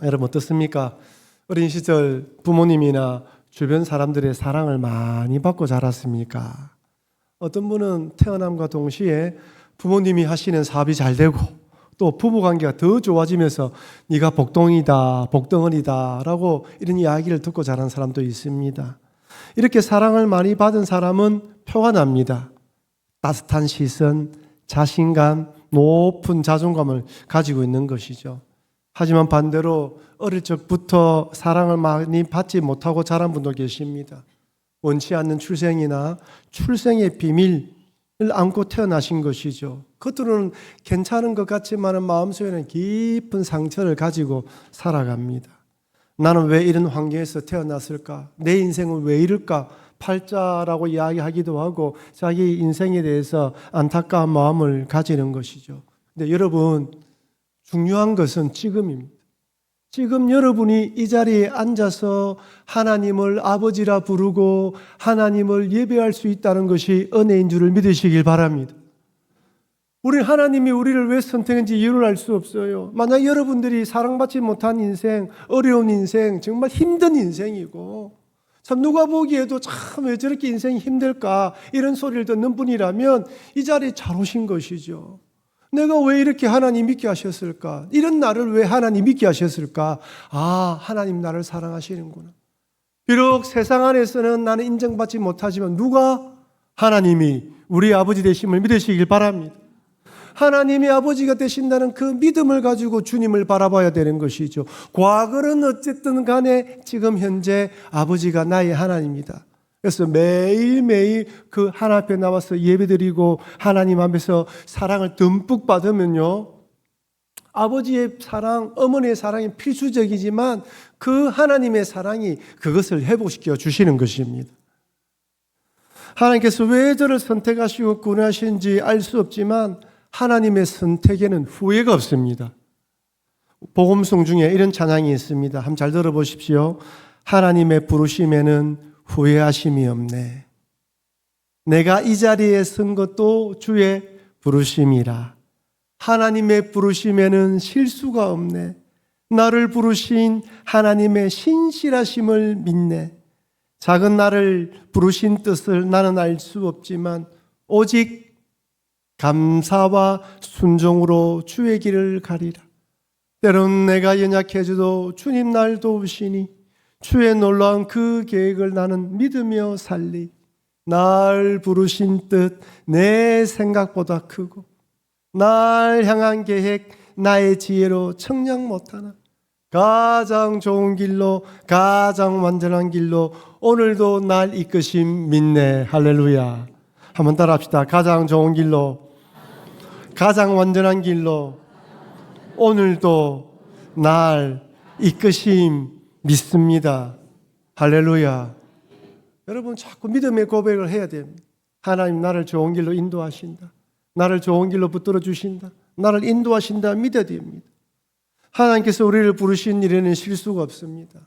여러분 어떻습니까? 어린 시절 부모님이나 주변 사람들의 사랑을 많이 받고 자랐습니까? 어떤 분은 태어남과 동시에 부모님이 하시는 사업이 잘 되고 또 부부관계가 더 좋아지면서 네가 복덩이다, 복덩어리다 라고 이런 이야기를 듣고 자란 사람도 있습니다. 이렇게 사랑을 많이 받은 사람은 표가 납니다. 따뜻한 시선, 자신감, 높은 자존감을 가지고 있는 것이죠. 하지만 반대로 어릴 적부터 사랑을 많이 받지 못하고 자란 분도 계십니다. 원치 않는 출생이나 출생의 비밀을 안고 태어나신 것이죠. 겉으로는 괜찮은 것 같지만 마음속에는 깊은 상처를 가지고 살아갑니다. 나는 왜 이런 환경에서 태어났을까? 내 인생은 왜 이럴까? 팔자라고 이야기하기도 하고 자기 인생에 대해서 안타까운 마음을 가지는 것이죠. 근데 여러분, 중요한 것은 지금입니다. 지금 여러분이 이 자리에 앉아서 하나님을 아버지라 부르고 하나님을 예배할 수 있다는 것이 은혜인 줄을 믿으시길 바랍니다. 우리 하나님이 우리를 왜 선택했는지 이유를 알 수 없어요. 만약 여러분들이 사랑받지 못한 인생, 어려운 인생, 정말 힘든 인생이고 참 누가 보기에도 참 왜 저렇게 인생이 힘들까 이런 소리를 듣는 분이라면 이 자리에 잘 오신 것이죠. 내가 왜 이렇게 하나님 믿게 하셨을까? 이런 나를 왜 하나님 믿게 하셨을까? 아, 하나님 나를 사랑하시는구나. 비록 세상 안에서는 나는 인정받지 못하지만 누가? 하나님이 우리 아버지 되심을 믿으시길 바랍니다. 하나님이 아버지가 되신다는 그 믿음을 가지고 주님을 바라봐야 되는 것이죠. 과거는 어쨌든 간에 지금 현재 아버지가 나의 하나님이다. 그래서 매일매일 그 하나님 앞에 나와서 예배드리고 하나님 앞에서 사랑을 듬뿍 받으면요, 아버지의 사랑, 어머니의 사랑이 필수적이지만 그 하나님의 사랑이 그것을 회복시켜 주시는 것입니다. 하나님께서 왜 저를 선택하시고 구원하시는지 알 수 없지만 하나님의 선택에는 후회가 없습니다. 복음송 중에 이런 찬양이 있습니다. 한번 잘 들어보십시오. 하나님의 부르심에는 후회하심이 없네. 내가 이 자리에 선 것도 주의 부르심이라. 하나님의 부르심에는 실수가 없네. 나를 부르신 하나님의 신실하심을 믿네. 작은 나를 부르신 뜻을 나는 알 수 없지만 오직 감사와 순종으로 주의 길을 가리라. 때론 내가 연약해져도 주님 날 도우시니 주의 놀라운 그 계획을 나는 믿으며 살리. 날 부르신 뜻 내 생각보다 크고 날 향한 계획 나의 지혜로 청량 못하나. 가장 좋은 길로 가장 완전한 길로 오늘도 날 이끄심 믿네. 할렐루야. 한번 따라합시다. 가장 좋은 길로 가장 완전한 길로 오늘도 날 이끄심 믿습니다. 할렐루야. 여러분 자꾸 믿음의 고백을 해야 됩니다. 하나님 나를 좋은 길로 인도하신다. 나를 좋은 길로 붙들어 주신다. 나를 인도하신다 믿어야 됩니다. 하나님께서 우리를 부르신 일에는 실수가 없습니다.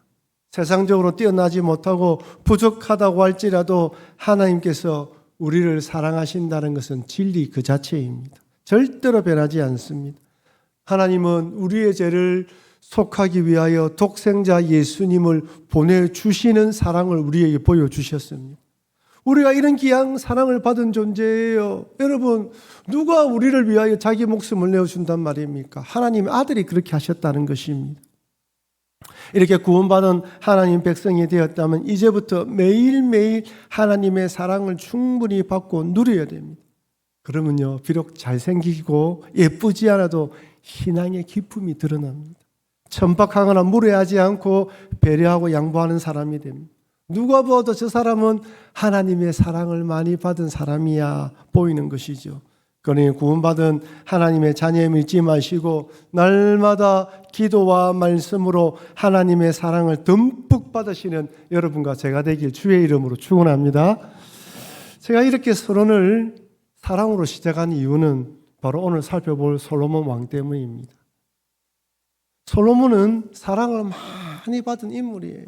세상적으로 뛰어나지 못하고 부족하다고 할지라도 하나님께서 우리를 사랑하신다는 것은 진리 그 자체입니다. 절대로 변하지 않습니다. 하나님은 우리의 죄를 속하기 위하여 독생자 예수님을 보내주시는 사랑을 우리에게 보여주셨습니다. 우리가 이런 귀한 사랑을 받은 존재예요. 여러분, 누가 우리를 위하여 자기 목숨을 내어준단 말입니까? 하나님의 아들이 그렇게 하셨다는 것입니다. 이렇게 구원받은 하나님 백성이 되었다면 이제부터 매일매일 하나님의 사랑을 충분히 받고 누려야 됩니다. 그러면요, 비록 잘생기고 예쁘지 않아도 신앙의 기품이 드러납니다. 천박하거나 무례하지 않고 배려하고 양보하는 사람이 됩니다. 누가 봐도 저 사람은 하나님의 사랑을 많이 받은 사람이야 보이는 것이죠. 그러니 구원받은 하나님의 자녀임을 잊지 마시고 날마다 기도와 말씀으로 하나님의 사랑을 듬뿍 받으시는 여러분과 제가 되길 주의 이름으로 축원합니다. 제가 이렇게 서론을 사랑으로 시작한 이유는 바로 오늘 살펴볼 솔로몬 왕 때문입니다. 솔로몬은 사랑을 많이 받은 인물이에요.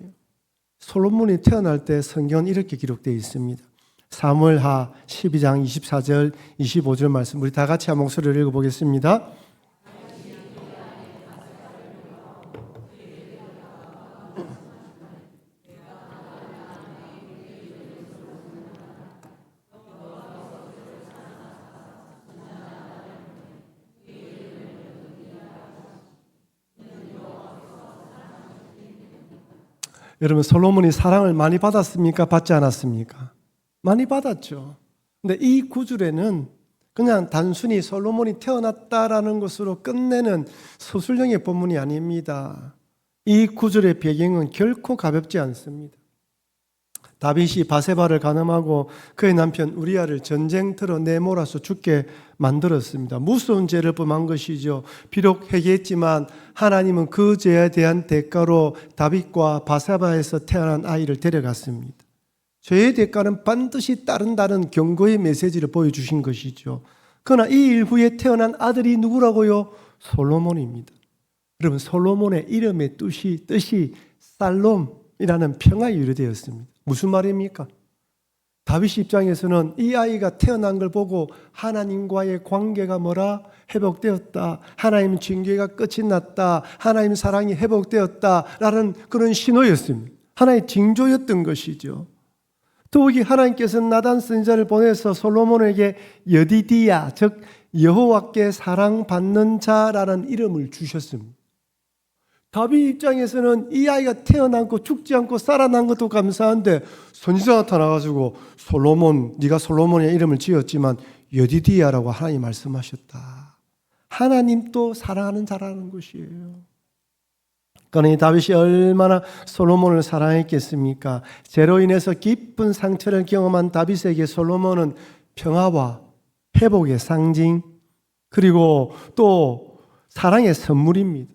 솔로몬이 태어날 때 성경은 이렇게 기록되어 있습니다. 사무엘하 12장 24절 25절 말씀 우리 다 같이 한 목소리를 읽어보겠습니다. 여러분, 솔로몬이 사랑을 많이 받았습니까? 받지 않았습니까? 많이 받았죠. 근데 이 구절에는 그냥 단순히 솔로몬이 태어났다라는 것으로 끝내는 서술형의 본문이 아닙니다. 이 구절의 배경은 결코 가볍지 않습니다. 다윗이 바세바를 간음하고 그의 남편 우리아를 전쟁터로 내몰아서 죽게 만들었습니다. 무서운 죄를 범한 것이죠. 비록 회개했지만 하나님은 그 죄에 대한 대가로 다윗과 바세바에서 태어난 아이를 데려갔습니다. 죄의 대가는 반드시 따른다는 경고의 메시지를 보여주신 것이죠. 그러나 이 일 후에 태어난 아들이 누구라고요? 솔로몬입니다. 여러분, 솔로몬의 이름의 뜻이 살롬이라는 평화에 유래되었습니다. 무슨 말입니까? 다윗 입장에서는 이 아이가 태어난 걸 보고 하나님과의 관계가 뭐라? 회복되었다. 하나님 징계가 끝이 났다. 하나님 사랑이 회복되었다라는 그런 신호였습니다. 하나의 징조였던 것이죠. 더욱이 하나님께서는 나단 선지자를 보내서 솔로몬에게 여디디야, 즉 여호와께 사랑받는 자라는 이름을 주셨습니다. 다윗 입장에서는 이 아이가 태어나고 죽지 않고 살아난 것도 감사한데 선지자가 나타나가지고 솔로몬, 네가 솔로몬의 이름을 지었지만 여디디야라고 하나님 말씀하셨다. 하나님 또 사랑하는 자라는 것이에요. 그러니 다윗이 얼마나 솔로몬을 사랑했겠습니까? 죄로 인해서 깊은 상처를 경험한 다윗에게 솔로몬은 평화와 회복의 상징, 그리고 또 사랑의 선물입니다.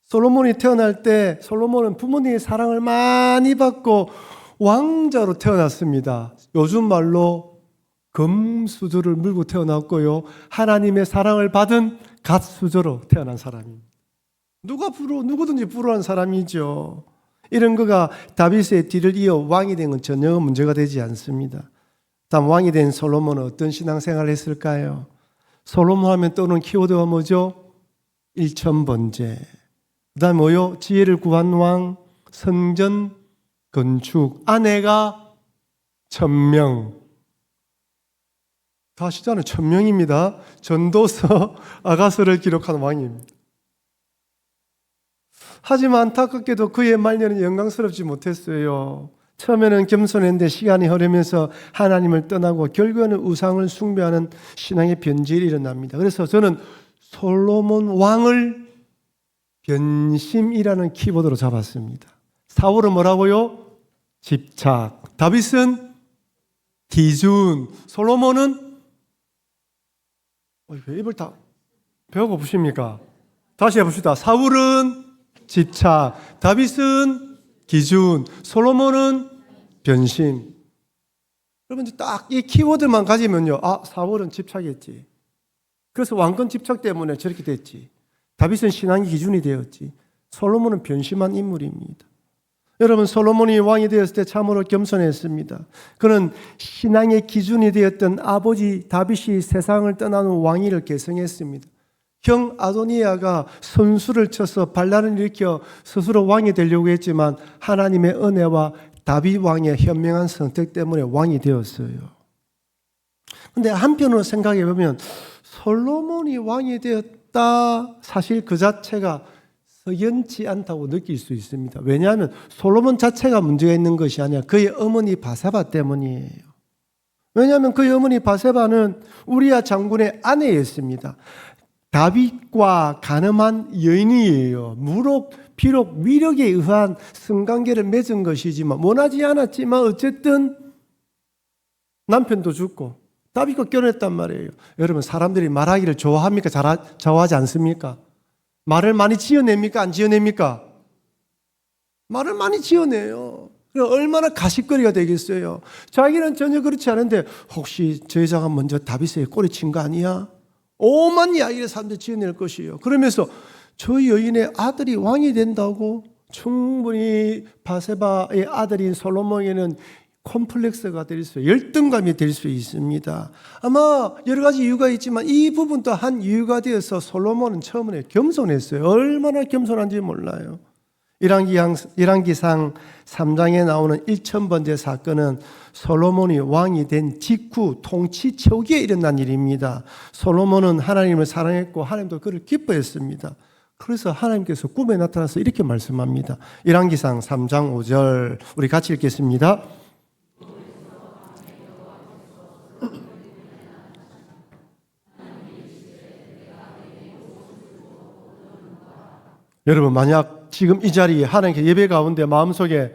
솔로몬이 태어날 때 솔로몬은 부모님의 사랑을 많이 받고 왕자로 태어났습니다. 요즘 말로 금수저를 물고 태어났고요. 하나님의 사랑을 받은 갓수저로 태어난 사람입니다. 누구든지 부러워하는 사람이죠. 이런 그가 다윗의 뒤를 이어 왕이 된 건 전혀 문제가 되지 않습니다. 다음 왕이 된 솔로몬은 어떤 신앙생활을 했을까요? 솔로몬 하면 떠오르는 키워드가 뭐죠? 일천번제. 그 다음에 뭐요? 지혜를 구한 왕, 성전 건축, 아내가 1000명. 다 아시잖아요. 1000명입니다. 전도서, 아가서를 기록한 왕입니다. 하지만 안타깝게도 그의 말년은 영광스럽지 못했어요. 처음에는 겸손했는데 시간이 흐르면서 하나님을 떠나고 결국에는 우상을 숭배하는 신앙의 변질이 일어납니다. 그래서 저는 솔로몬 왕을 변심이라는 키워드로 잡았습니다. 사울은 뭐라고요? 집착. 다윗은 기준. 솔로몬은 왜 입을 다 배가 고프십니까? 다시 해봅시다. 사울은 집착. 다윗은 기준. 솔로몬은 변심. 여러분 딱 이 키워드만 가지면요. 아, 사울은 집착했지. 그래서 왕권 집착 때문에 저렇게 됐지. 다윗은 신앙의 기준이 되었지. 솔로몬은 변심한 인물입니다. 여러분, 솔로몬이 왕이 되었을 때 참으로 겸손했습니다. 그는 신앙의 기준이 되었던 아버지 다윗이 세상을 떠나는 왕위를 계승했습니다. 형 아도니아가 선수를 쳐서 반란을 일으켜 스스로 왕이 되려고 했지만 하나님의 은혜와 다윗 왕의 현명한 선택 때문에 왕이 되었어요. 그런데 한편으로 생각해 보면 솔로몬이 왕이 되었다, 사실 그 자체가 석연치 않다고 느낄 수 있습니다. 왜냐하면 솔로몬 자체가 문제가 있는 것이 아니라 그의 어머니 바세바 때문이에요. 왜냐하면 그의 어머니 바세바는 우리아 장군의 아내였습니다. 다윗과 간음한 여인이에요. 비록 위력에 의한 성관계를 맺은 것이지만 원하지 않았지만 어쨌든 남편도 죽고 다윗과 결혼했단 말이에요. 여러분, 사람들이 말하기를 좋아합니까? 좋아하지 않습니까? 말을 많이 지어냅니까? 안 지어냅니까? 말을 많이 지어내요. 얼마나 가십거리가 되겠어요. 자기는 전혀 그렇지 않은데 혹시 저 여자가 먼저 다윗에게 꼬리친 거 아니야? 오만 이야기를 사람들이 지어낼 것이에요. 그러면서 저 여인의 아들이 왕이 된다고? 충분히 바세바의 아들인 솔로몬에게는 콤플렉스가 될 수, 열등감이 될 수 있습니다. 아마 여러 가지 이유가 있지만 이 부분도 한 이유가 되어서 솔로몬은 처음에 겸손했어요. 얼마나 겸손한지 몰라요. 열왕기상 3장에 나오는 1000번째 사건은 솔로몬이 왕이 된 직후 통치 초기에 일어난 일입니다. 솔로몬은 하나님을 사랑했고 하나님도 그를 기뻐했습니다. 그래서 하나님께서 꿈에 나타나서 이렇게 말씀합니다. 열왕기상 3장 5절 우리 같이 읽겠습니다. 여러분, 만약 지금 이 자리에 하나님께 예배 가운데 마음속에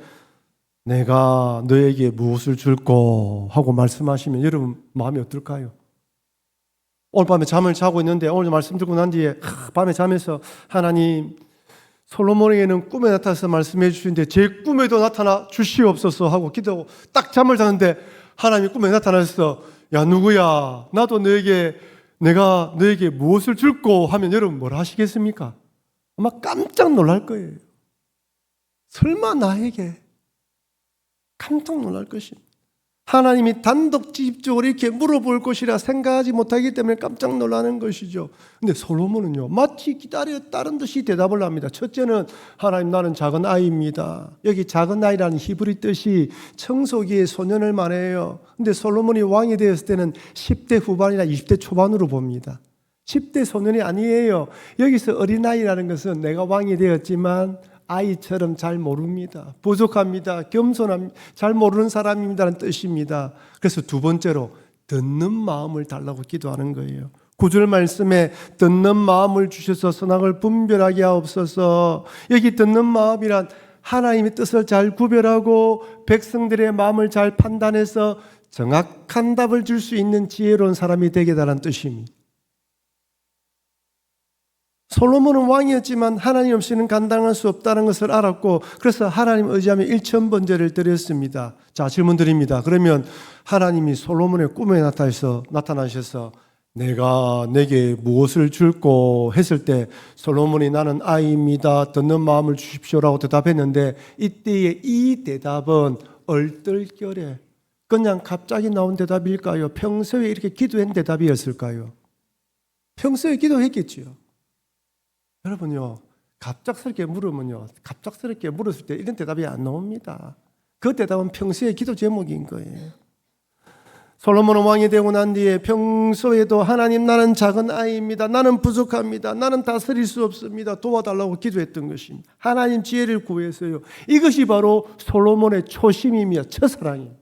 내가 너에게 무엇을 줄꼬 하고 말씀하시면 여러분 마음이 어떨까요? 오늘 밤에 잠을 자고 있는데 오늘 말씀 듣고 난 뒤에 밤에 자면서 하나님, 솔로몬에게는 꿈에 나타나서 말씀해 주시는데 제 꿈에도 나타나 주시옵소서 하고 기도하고 딱 잠을 자는데 하나님이 꿈에 나타나서 야 누구야, 나도 내가 너에게 무엇을 줄꼬 하면 여러분 뭘 하시겠습니까? 아마 깜짝 놀랄 거예요. 설마 나에게? 깜짝 놀랄 것입니다. 하나님이 단독직입적으로 이렇게 물어볼 것이라 생각하지 못하기 때문에 깜짝 놀라는 것이죠. 근데 솔로몬은요, 마치 기다렸다는 듯이 대답을 합니다. 첫째는 하나님, 나는 작은 아이입니다. 여기 작은 아이라는 히브리 뜻이 청소기의 소년을 말해요. 근데 솔로몬이 왕이 되었을 때는 10대 후반이나 20대 초반으로 봅니다. 10대 소년이 아니에요. 여기서 어린아이라는 것은 내가 왕이 되었지만 아이처럼 잘 모릅니다. 부족합니다. 겸손합니다. 잘 모르는 사람입니다는 뜻입니다. 그래서 두 번째로 듣는 마음을 달라고 기도하는 거예요. 9절 말씀에 듣는 마음을 주셔서 선악을 분별하게 하옵소서. 여기 듣는 마음이란 하나님의 뜻을 잘 구별하고 백성들의 마음을 잘 판단해서 정확한 답을 줄 수 있는 지혜로운 사람이 되게 달라는 뜻입니다. 솔로몬은 왕이었지만 하나님 없이는 감당할 수 없다는 것을 알았고, 그래서 하나님 의지하며 1,000번제를 드렸습니다. 자, 질문 드립니다. 그러면 하나님이 솔로몬의 꿈에 나타나셔서 내가 내게 무엇을 줄꼬 했을 때 솔로몬이 나는 아이입니다, 듣는 마음을 주십시오라고 대답했는데, 이때의 이 대답은 얼떨결에 그냥 갑자기 나온 대답일까요? 평소에 이렇게 기도한 대답이었을까요? 평소에 기도했겠지요. 여러분요, 갑작스럽게 물었을 때 이런 대답이 안 나옵니다. 그 대답은 평소의 기도 제목인 거예요. 솔로몬은 왕이 되고 난 뒤에 평소에도 하나님, 나는 작은 아이입니다, 나는 부족합니다, 나는 다스릴 수 없습니다, 도와달라고 기도했던 것입니다. 하나님 지혜를 구했어요. 이것이 바로 솔로몬의 초심이며 첫사랑입니다.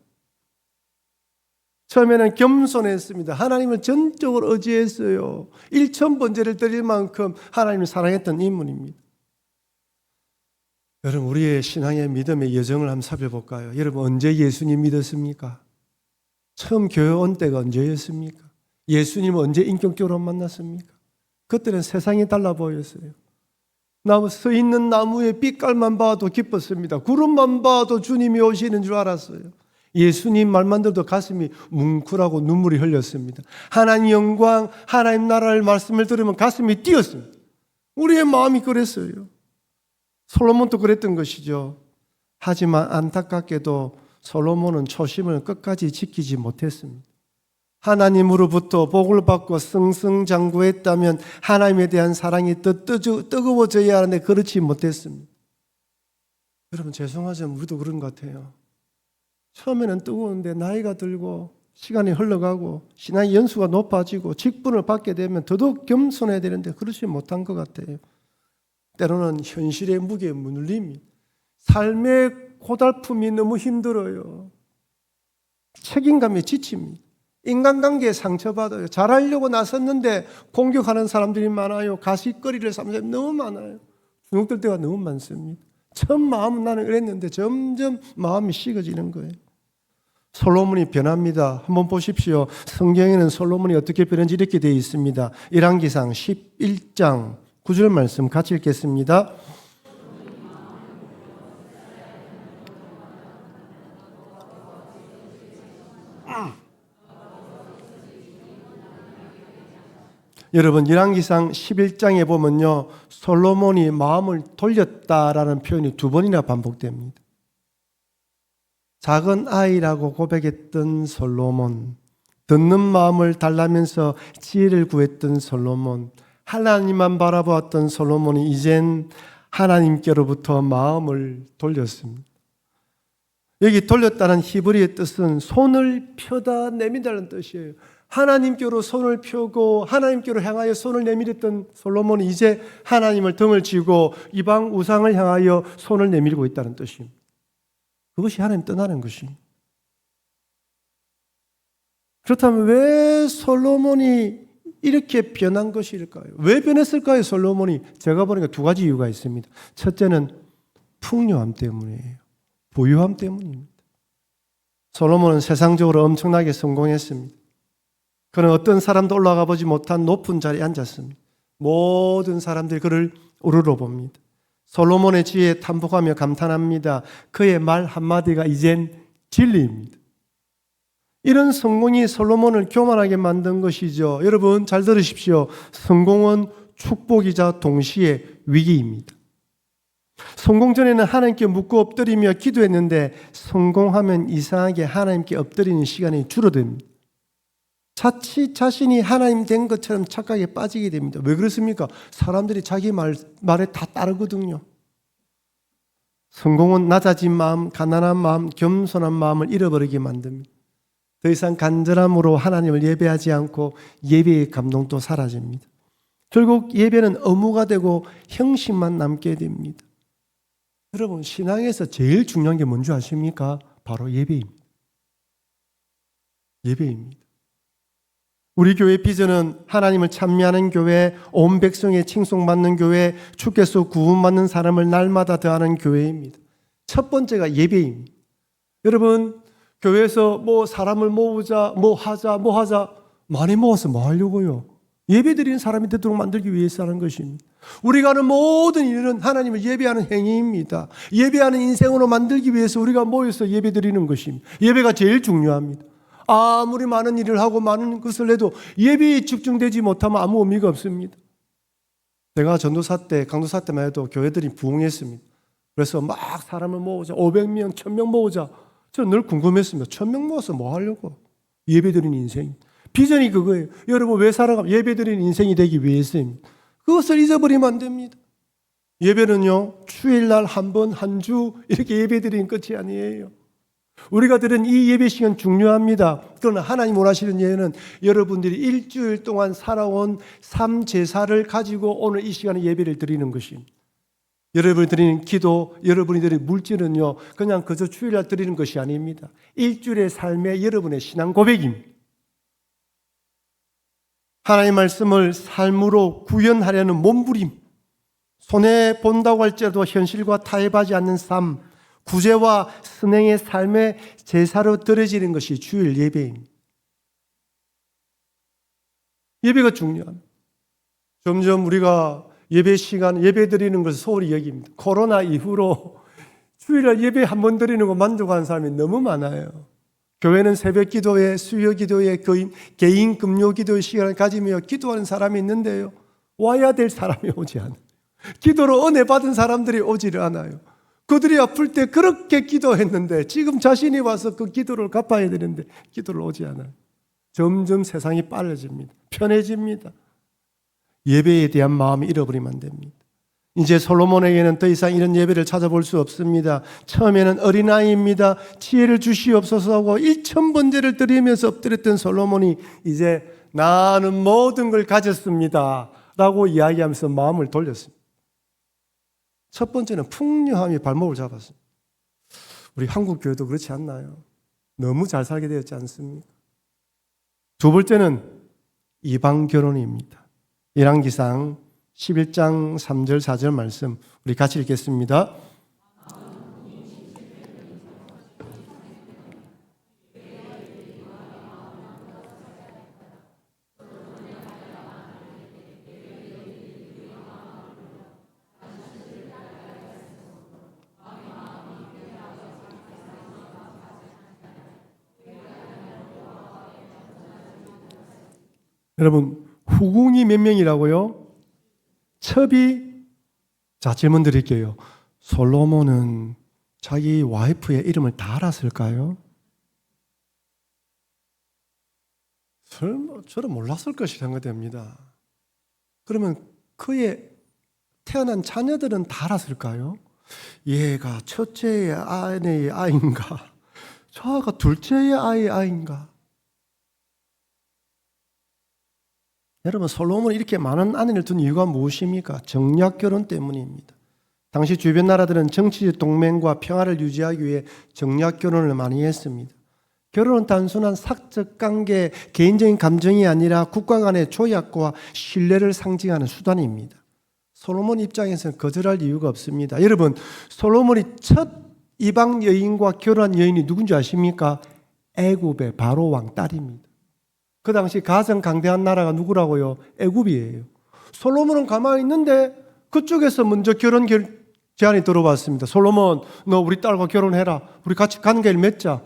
처음에는 겸손했습니다. 하나님을 전적으로 의지했어요. 1,000번제를 드릴 만큼 하나님을 사랑했던 인물입니다. 여러분, 우리의 신앙의 믿음의 여정을 한번 살펴볼까요? 여러분, 언제 예수님 믿었습니까? 처음 교회 온 때가 언제였습니까? 예수님은 언제 인격적으로 만났습니까? 그때는 세상이 달라 보였어요. 서 있는 나무의 빛깔만 봐도 기뻤습니다. 구름만 봐도 주님이 오시는 줄 알았어요. 예수님 말만 들어도 가슴이 뭉클하고 눈물이 흘렸습니다. 하나님 영광, 하나님 나라를 말씀을 들으면 가슴이 뛰었습니다. 우리의 마음이 그랬어요. 솔로몬도 그랬던 것이죠. 하지만 안타깝게도 솔로몬은 초심을 끝까지 지키지 못했습니다. 하나님으로부터 복을 받고 승승장구했다면 하나님에 대한 사랑이 더 뜨거워져야 하는데 그렇지 못했습니다. 여러분, 죄송하지만 우리도 그런 것 같아요. 처음에는 뜨거운데 나이가 들고 시간이 흘러가고 신앙의 연수가 높아지고 직분을 받게 되면 더더욱 겸손해야 되는데 그렇지 못한 것 같아요. 때로는 현실의 무게에 무눌립니다. 삶의 고달픔이 너무 힘들어요. 책임감에 지칩니다. 인간관계에 상처받아요. 잘하려고 나섰는데 공격하는 사람들이 많아요. 가시거리를 삼는 사람이 너무 많아요. 중독될 때가 너무 많습니다. 처음 마음은 나는 그랬는데 점점 마음이 식어지는 거예요. 솔로몬이 변합니다. 한번 보십시오. 성경에는 솔로몬이 어떻게 변한지 이렇게 되어 있습니다. 열왕기상 11장 9절 말씀 같이 읽겠습니다. 여러분, 열왕기상 11장에 보면요, 솔로몬이 마음을 돌렸다라는 표현이 두 번이나 반복됩니다. 작은 아이라고 고백했던 솔로몬, 듣는 마음을 달라면서 지혜를 구했던 솔로몬, 하나님만 바라보았던 솔로몬이 이젠 하나님께로부터 마음을 돌렸습니다. 여기 돌렸다는 히브리의 뜻은 손을 펴다 내민다는 뜻이에요. 하나님께로 손을 펴고 하나님께로 향하여 손을 내밀었던 솔로몬이 이제 하나님을 등을 지고 이방 우상을 향하여 손을 내밀고 있다는 뜻입니다. 그것이 하나님 떠나는 것이. 그렇다면 왜 솔로몬이 이렇게 변한 것일까요? 왜 변했을까요, 솔로몬이? 제가 보니까 두 가지 이유가 있습니다. 첫째는 풍요함 때문이에요. 부유함 때문입니다. 솔로몬은 세상적으로 엄청나게 성공했습니다. 그는 어떤 사람도 올라가 보지 못한 높은 자리에 앉았습니다. 모든 사람들이 그를 우러러 봅니다. 솔로몬의 지혜에 탐복하며 감탄합니다. 그의 말 한마디가 이젠 진리입니다. 이런 성공이 솔로몬을 교만하게 만든 것이죠. 여러분 잘 들으십시오. 성공은 축복이자 동시에 위기입니다. 성공 전에는 하나님께 묻고 엎드리며 기도했는데 성공하면 이상하게 하나님께 엎드리는 시간이 줄어듭니다. 자칫 자신이 하나님 된 것처럼 착각에 빠지게 됩니다. 왜 그렇습니까? 사람들이 자기 말에 다 따르거든요. 성공은 낮아진 마음, 가난한 마음, 겸손한 마음을 잃어버리게 만듭니다. 더 이상 간절함으로 하나님을 예배하지 않고 예배의 감동도 사라집니다. 결국 예배는 의무가 되고 형식만 남게 됩니다. 여러분 신앙에서 제일 중요한 게 뭔지 아십니까? 바로 예배입니다. 예배입니다. 우리 교회 비전은 하나님을 찬미하는 교회, 온 백성의 칭송받는 교회, 주께서 구원받는 사람을 날마다 더하는 교회입니다. 첫 번째가 예배입니다. 여러분 교회에서 사람을 모으자, 뭐 하자 많이 모아서 뭐 하려고요? 예배드리는 사람이 되도록 만들기 위해서 하는 것입니다. 우리가 하는 모든 일은 하나님을 예배하는 행위입니다. 예배하는 인생으로 만들기 위해서 우리가 모여서 예배드리는 것입니다. 예배가 제일 중요합니다. 아무리 많은 일을 하고 많은 것을 해도 예배에 집중되지 못하면 아무 의미가 없습니다. 제가 전도사 때, 강도사 때만 해도 교회들이 부흥했습니다. 그래서 막 사람을 모으자, 500명, 1000명 모으자. 저는 늘 궁금했습니다. 1000명 모아서 뭐 하려고? 예배드리는 인생. 비전이 그거예요. 여러분 왜 살아가면 예배드리는 인생이 되기 위해서입니다. 그것을 잊어버리면 안 됩니다. 예배는요, 주일날 한 번, 한 주 이렇게 예배드리는 끝이 아니에요. 우리가 들은 이 예배 시간 중요합니다. 그러나 하나님 원하시는 예배는 여러분들이 일주일 동안 살아온 삶 제사를 가지고 오늘 이 시간에 예배를 드리는 것입니다. 여러분이 드리는 기도, 여러분이 드리는 물질은요, 그냥 그저 주일날 드리는 것이 아닙니다. 일주일의 삶의 여러분의 신앙 고백입니다. 하나님의 말씀을 삶으로 구현하려는 몸부림, 손해 본다고 할지라도 현실과 타협하지 않는 삶, 구제와 선행의 삶의 제사로 드려지는 것이 주일 예배입니다. 예배가 중요합니다. 점점 우리가 예배 시간, 예배 드리는 것을 소홀히 여깁니다. 코로나 이후로 주일날 예배 한 번 드리는 거 만족하는 사람이 너무 많아요. 교회는 새벽 기도회, 수요 기도회, 개인 금요 기도의 시간을 가지며 기도하는 사람이 있는데요. 와야 될 사람이 오지 않아요. 기도로 은혜 받은 사람들이 오지를 않아요. 그들이 아플 때 그렇게 기도했는데 지금 자신이 와서 그 기도를 갚아야 되는데 기도를 오지 않아요. 점점 세상이 빨라집니다. 편해집니다. 예배에 대한 마음이 잃어버리면 안 됩니다. 이제 솔로몬에게는 더 이상 이런 예배를 찾아볼 수 없습니다. 처음에는 어린아이입니다. 지혜를 주시옵소서 하고 1000번제를 드리면서 엎드렸던 솔로몬이 이제 나는 모든 걸 가졌습니다 라고 이야기하면서 마음을 돌렸습니다. 첫 번째는 풍요함이 발목을 잡았습니다. 우리 한국 교회도 그렇지 않나요? 너무 잘 살게 되었지 않습니까? 두 번째는 이방 결혼입니다. 열왕기상 11장 3절 4절 말씀 우리 같이 읽겠습니다. 여러분 후궁이 몇 명이라고요? 첩이 자 질문 드릴게요. 솔로몬은 자기 와이프의 이름을 다 알았을까요? 설마 저는 몰랐을 것이 생각됩니다. 그러면 그의 태어난 자녀들은 다 알았을까요? 얘가 첫째의 아내의 아이인가? 저가 둘째의 아이의 아이인가? 여러분, 솔로몬이 이렇게 많은 아내를 둔 이유가 무엇입니까? 정략 결혼 때문입니다. 당시 주변 나라들은 정치적 동맹과 평화를 유지하기 위해 정략 결혼을 많이 했습니다. 결혼은 단순한 사적 관계, 개인적인 감정이 아니라 국가 간의 조약과 신뢰를 상징하는 수단입니다. 솔로몬 입장에서는 거절할 이유가 없습니다. 여러분, 솔로몬이 첫 이방 여인과 결혼한 여인이 누군지 아십니까? 애굽의 바로 왕 딸입니다. 그 당시 가장 강대한 나라가 누구라고요? 애굽이에요. 솔로몬은 가만히 있는데 그쪽에서 먼저 결혼 제안이 들어왔습니다. 솔로몬, 너 우리 딸과 결혼해라. 우리 같이 관계를 맺자.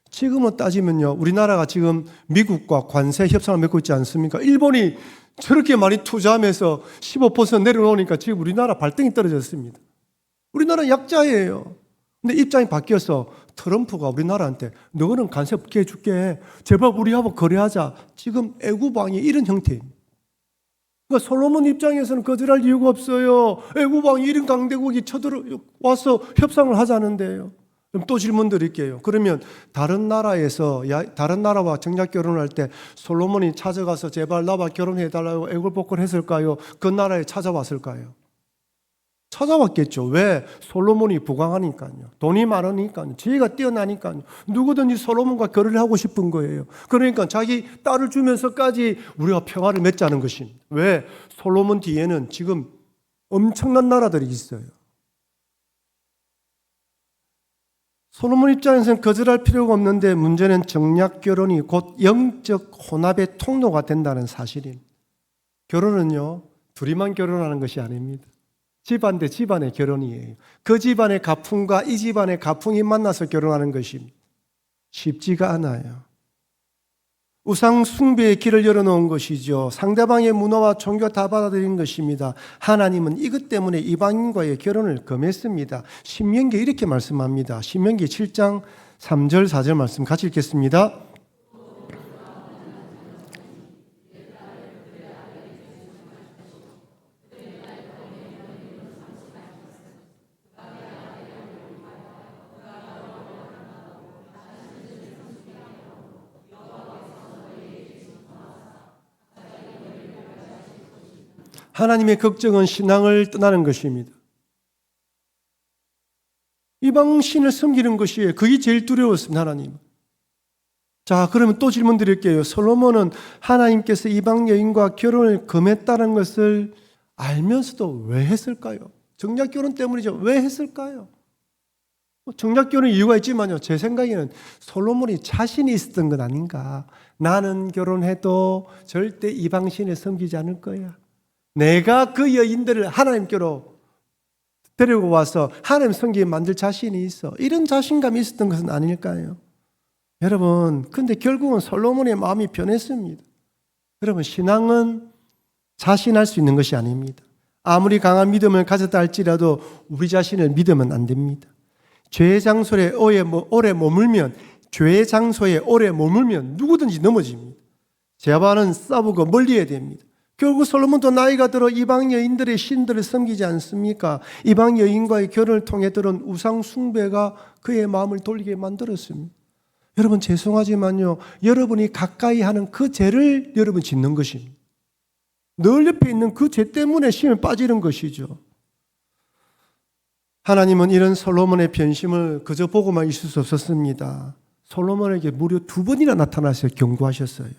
지금은 따지면요, 우리나라가 지금 미국과 관세 협상을 맺고 있지 않습니까? 일본이 저렇게 많이 투자하면서 15% 내려놓으니까 지금 우리나라 발등이 떨어졌습니다. 우리나라 약자예요. 근데 입장이 바뀌어서 트럼프가 우리나라한테 너는 관세 없게 해줄게. 제발 우리하고 거래하자. 지금 애국 왕이 이런 형태입니다. 그러니까 솔로몬 입장에서는 거절할 이유가 없어요. 애국 왕이 이런 강대국이 쳐들어와서 협상을 하자는데요. 그럼 또 질문 드릴게요. 그러면 다른 나라와 정략 결혼을 할 때 솔로몬이 찾아가서 제발 나와 결혼해달라고 애걸복걸 했을까요? 그 나라에 찾아왔을까요? 찾아왔겠죠. 왜? 솔로몬이 부강하니까요. 돈이 많으니까요. 지혜가 뛰어나니까요. 누구든지 솔로몬과 결혼을 하고 싶은 거예요. 그러니까 자기 딸을 주면서까지 우리가 평화를 맺자는 것입니다. 왜? 솔로몬 뒤에는 지금 엄청난 나라들이 있어요. 솔로몬 입장에서는 거절할 필요가 없는데 문제는 정략 결혼이 곧 영적 혼합의 통로가 된다는 사실입니다. 결혼은요, 둘이만 결혼하는 것이 아닙니다. 집안 대 집안의 결혼이에요. 그 집안의 가풍과 이 집안의 가풍이 만나서 결혼하는 것입니다. 쉽지가 않아요. 우상 숭배의 길을 열어놓은 것이죠. 상대방의 문화와 종교 다 받아들인 것입니다. 하나님은 이것 때문에 이방인과의 결혼을 금했습니다. 신명기에 이렇게 말씀합니다. 신명기 7장 3절 4절 말씀 같이 읽겠습니다. 하나님의 걱정은 신앙을 떠나는 것입니다. 이방 신을 섬기는 것이에요. 그게 제일 두려웠습니다. 하나님. 자, 그러면 또 질문 드릴게요. 솔로몬은 하나님께서 이방 여인과 결혼을 금했다는 것을 알면서도 왜 했을까요? 정략 결혼 때문이죠. 왜 했을까요? 정략 결혼 이유가 있지만요, 제 생각에는 솔로몬이 자신이 있었던 것 아닌가. 나는 결혼해도 절대 이방 신을 섬기지 않을 거야. 내가 그 여인들을 하나님께로 데리고 와서 하나님 섬기게 만들 자신이 있어. 이런 자신감이 있었던 것은 아닐까요? 여러분, 근데 결국은 솔로몬의 마음이 변했습니다. 여러분, 신앙은 자신할 수 있는 것이 아닙니다. 아무리 강한 믿음을 가졌다 할지라도 우리 자신을 믿으면 안 됩니다. 죄의 장소에 오래 머물면 누구든지 넘어집니다. 죄와는 싸우고 멀리해야 됩니다. 결국 솔로몬도 나이가 들어 이방 여인들의 신들을 섬기지 않습니까? 이방 여인과의 결혼을 통해 들은 우상 숭배가 그의 마음을 돌리게 만들었습니다. 여러분, 죄송하지만요, 여러분이 가까이 하는 그 죄를 여러분 짓는 것입니다. 늘 옆에 있는 그 죄 때문에 심에 빠지는 것이죠. 하나님은 이런 솔로몬의 변심을 그저 보고만 있을 수 없었습니다. 솔로몬에게 무려 2번이나 나타나서 경고하셨어요.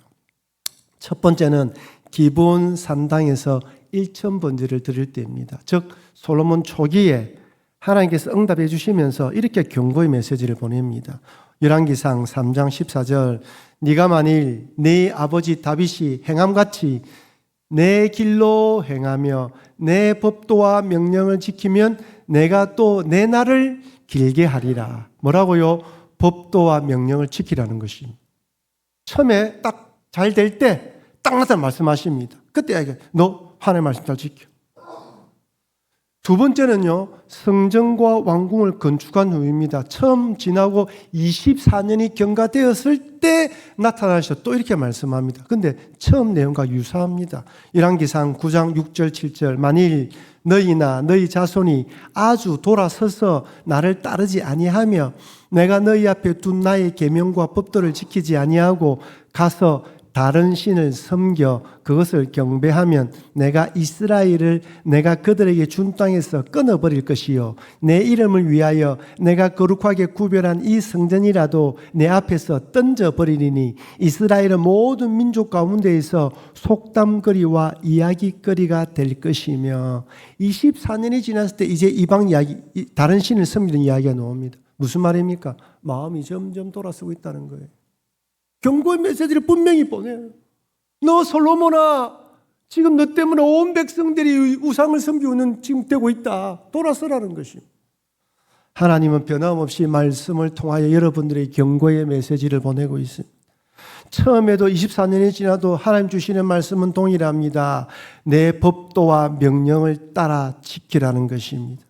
첫 번째는 기브온 산당에서 1,000번제를 드릴 때입니다. 즉 솔로몬 초기에 하나님께서 응답해 주시면서 이렇게 경고의 메시지를 보냅니다. 열왕기상 3장 14절, 네가 만일 네 아버지 다윗이 행함같이 내 길로 행하며 내 법도와 명령을 지키면 내가 또 내 날을 길게 하리라. 뭐라고요? 법도와 명령을 지키라는 것입니다. 처음에 딱 잘 될 때 딱 나타나 말씀하십니다. 그때 너 하나님의 말씀 잘 지켜. 두 번째는요, 성전과 왕궁을 건축한 후입니다. 처음 지나고 24년이 경과되었을 때 나타나셔 또 이렇게 말씀합니다. 근데 처음 내용과 유사합니다. 열왕기상 9장 6절 7절, 만일 너희나 너희 자손이 아주 돌아서서 나를 따르지 아니하며 내가 너희 앞에 둔 나의 계명과 법도를 지키지 아니하고 가서 다른 신을 섬겨 그것을 경배하면 내가 이스라엘을 내가 그들에게 준 땅에서 끊어버릴 것이요 내 이름을 위하여 내가 거룩하게 구별한 이 성전이라도 내 앞에서 던져버리리니 이스라엘은 모든 민족 가운데에서 속담거리와 이야기거리가 될 것이며 24년이 지났을 때 이제 이방 이야기 다른 신을 섬기는 이야기가 나옵니다. 무슨 말입니까? 마음이 점점 돌아서고 있다는 거예요. 경고의 메시지를 분명히 보내요. 너 솔로몬아, 지금 너 때문에 온 백성들이 우상을 섬기고는 지금 되고 있다. 돌아서라는 것입니다. 하나님은 변함없이 말씀을 통하여 여러분들의 경고의 메시지를 보내고 있습니다. 처음에도 24년이 지나도 하나님 주시는 말씀은 동일합니다. 내 법도와 명령을 따라 지키라는 것입니다.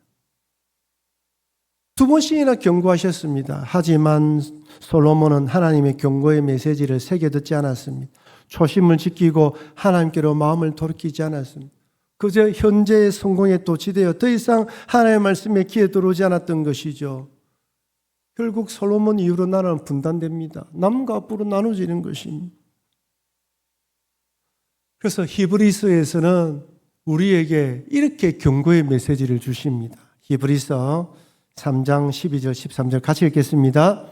두 번씩이나 경고하셨습니다. 하지만 솔로몬은 하나님의 경고의 메시지를 새겨 듣지 않았습니다. 초심을 지키고 하나님께로 마음을 돌이키지 않았습니다. 그저 현재의 성공에 또 지대어 더 이상 하나님의 말씀에 귀에 들어오지 않았던 것이죠. 결국 솔로몬 이후로 나라는 분단됩니다. 남과 북으로 나눠지는 것입니다. 그래서 히브리서에서는 우리에게 이렇게 경고의 메시지를 주십니다. 히브리서 3장 12절 13절 같이 읽겠습니다.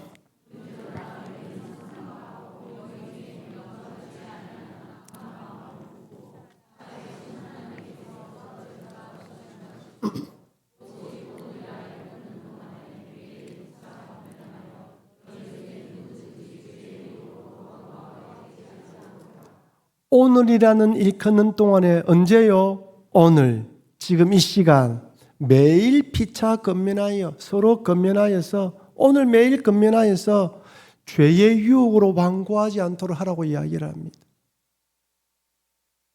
오늘이라는 일컫는 동안에 언제요? 오늘, 지금 이 시간 매일 피차 건면하여 서로 건면하여서 오늘 매일 건면하여서 죄의 유혹으로 완고하지 않도록 하라고 이야기를 합니다.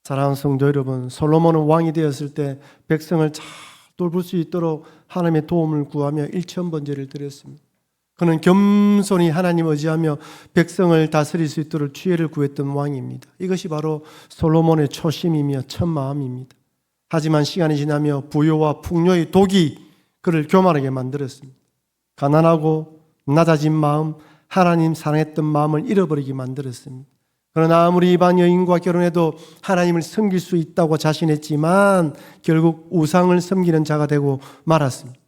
사랑하는 성도 여러분, 솔로몬은 왕이 되었을 때 백성을 잘 돌볼 수 있도록 하나님의 도움을 구하며 일천번제를 드렸습니다. 그는 겸손히 하나님 의지하며 백성을 다스릴 수 있도록 지혜를 구했던 왕입니다. 이것이 바로 솔로몬의 초심이며 첫 마음입니다. 하지만 시간이 지나며 부요와 풍요의 독이 그를 교만하게 만들었습니다. 가난하고 낮아진 마음, 하나님 사랑했던 마음을 잃어버리게 만들었습니다. 그러나 아무리 이방 여인과 결혼해도 하나님을 섬길 수 있다고 자신했지만 결국 우상을 섬기는 자가 되고 말았습니다.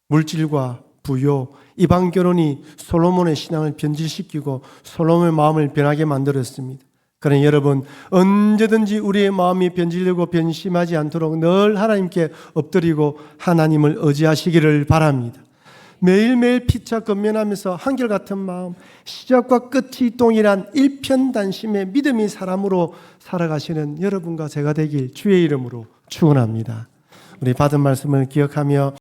물질과 부요, 이방 결혼이 솔로몬의 신앙을 변질시키고 솔로몬의 마음을 변하게 만들었습니다. 그러나 여러분, 언제든지 우리의 마음이 변질되고 변심하지 않도록 늘 하나님께 엎드리고 하나님을 의지하시기를 바랍니다. 매일매일 피차 건면하면서 한결같은 마음, 시작과 끝이 동일한 일편단심의 믿음의 사람으로 살아가시는 여러분과 제가 되길 주의 이름으로 축원합니다. 우리 받은 말씀을 기억하며